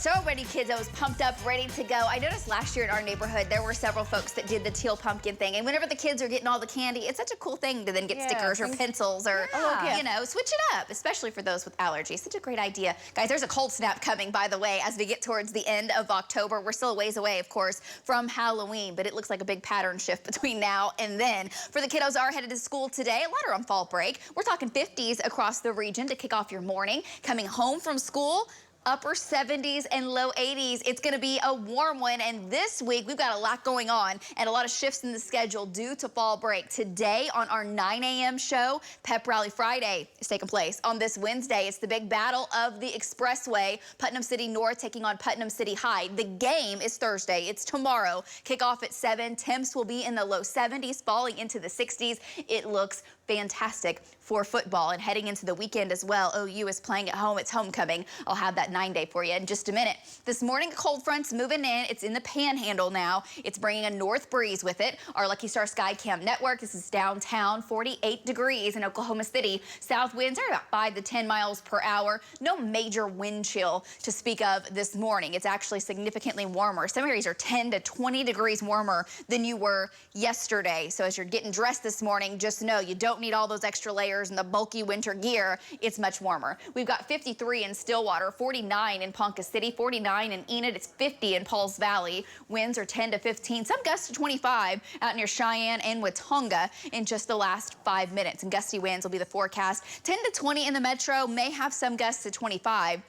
So already, kids, I was pumped up, ready to go. I noticed last year in our neighborhood, there were several folks that did the teal pumpkin thing. And whenever the kids are getting all the candy, it's such a cool thing to then get stickers or pencils or, you know, switch it up, especially for those with allergies. Such a great idea. Guys, there's a cold snap coming, by the way, as we get towards the end of October. We're still a ways away, of course, from Halloween, but it looks like a big pattern shift between now and then. For the kiddos are headed to school today, a lot are on fall break. We're talking 50s across the region to kick off your morning. Coming home from school, upper 70s and low 80s. It's going to be a warm one, and this week we've got a lot going on and a lot of shifts in the schedule due to fall break. Today on our 9 a.m. show, Pep Rally Friday is taking place. On this Wednesday, it's the big battle of the Expressway. Putnam City North taking on Putnam City High. The game is Thursday. It's tomorrow. Kickoff at 7. Temps will be in the low 70s, falling into the 60s. It looks fantastic for football, and heading into the weekend as well. OU is playing at home. It's homecoming. I'll have that 9-day for you in just a minute. This morning, cold front's moving in. It's in the Panhandle now. It's bringing a north breeze with it. Our Lucky Star Sky Cam network. This is downtown, 48 degrees in Oklahoma City. South winds are about 5 to 10 miles per hour. No major wind chill to speak of this morning. It's actually significantly warmer. Some areas are 10 to 20 degrees warmer than you were yesterday. So as you're getting dressed this morning, just know you don't need all those extra layers and the bulky winter gear. It's much warmer. We've got 53 in Stillwater, 49 in Ponca City, 49 in Enid. It's 50 in Pauls Valley. Winds are 10 to 15, some gusts to 25 out near Cheyenne and Watonga in just the last 5 minutes. And gusty winds will be the forecast. 10 to 20 in the metro, may have some gusts to 25.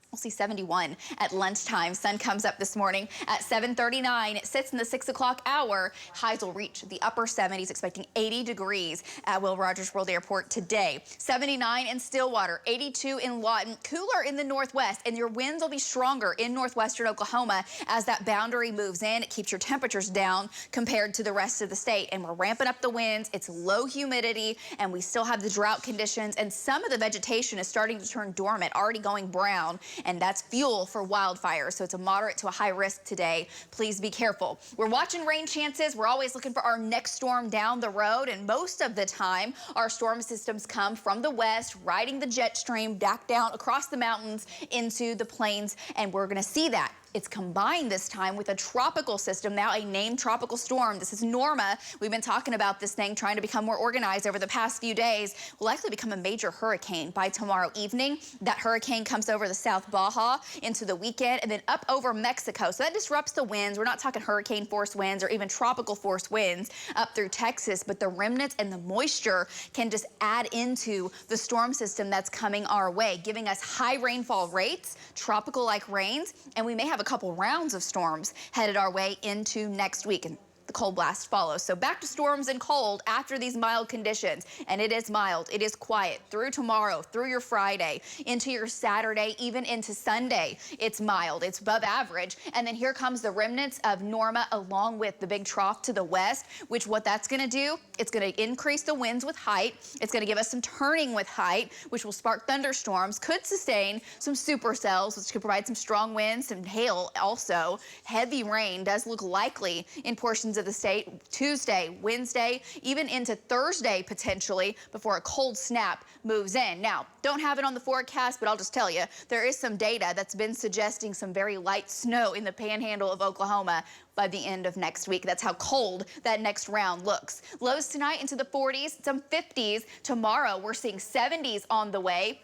We'll see 71 at lunchtime. Sun comes up this morning at 7:39. It sits in the 6 o'clock hour. Highs will reach the upper 70s, expecting 80 degrees at Will Rogers World Airport today. 79 in Stillwater, 82 in Lawton. Cooler in the northwest, and your winds will be stronger in northwestern Oklahoma as that boundary moves in. It keeps your temperatures down compared to the rest of the state, and we're ramping up the winds. It's low humidity, and we still have the drought conditions, and some of the vegetation is starting to turn dormant, already going brown. And that's fuel for wildfires. So it's a moderate to a high risk today. Please be careful. We're watching rain chances. We're always looking for our next storm down the road. And most of the time, our storm systems come from the west, riding the jet stream back down across the mountains into the plains. And we're going to see that. It's combined this time with a tropical system, now a named tropical storm. This is Norma. We've been talking about this thing, trying to become more organized over the past few days. Will likely become a major hurricane by tomorrow evening. That hurricane comes over the South Baja into the weekend and then up over Mexico. So that disrupts the winds. We're not talking hurricane force winds or even tropical force winds up through Texas, but the remnants and the moisture can just add into the storm system that's coming our way, giving us high rainfall rates, tropical-like rains, and we may have a couple rounds of storms headed our way into next week. And the cold blast follows. So back to storms and cold after these mild conditions. And it is mild. It is quiet through tomorrow, through your Friday, into your Saturday, even into Sunday. It's mild. It's above average. And then here comes the remnants of Norma along with the big trough to the west, which what that's going to do, it's going to increase the winds with height. It's going to give us some turning with height, which will spark thunderstorms, could sustain some supercells, which could provide some strong winds, some hail also. Heavy rain does look likely in portions of the state Tuesday, Wednesday, even into Thursday potentially before a cold snap moves in. Now, don't have it on the forecast, but I'll just tell you, there is some data that's been suggesting some very light snow in the panhandle of Oklahoma by the end of next week. That's how cold that next round looks. Lows tonight into the 40s, some 50s. Tomorrow, we're seeing 70s on the way.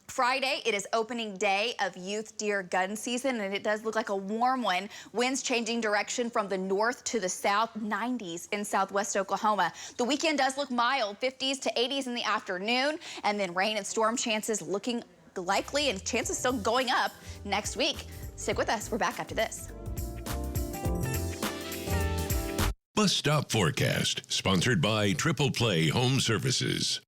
Friday, it is opening day of youth deer gun season, and it does look like a warm one. Winds changing direction from the north to the south, 90s in southwest Oklahoma. The weekend does look mild, 50s to 80s in the afternoon, and then rain and storm chances looking likely and chances still going up next week. Stick with us. We're back after this. Bus Stop Forecast, sponsored by Triple Play Home Services.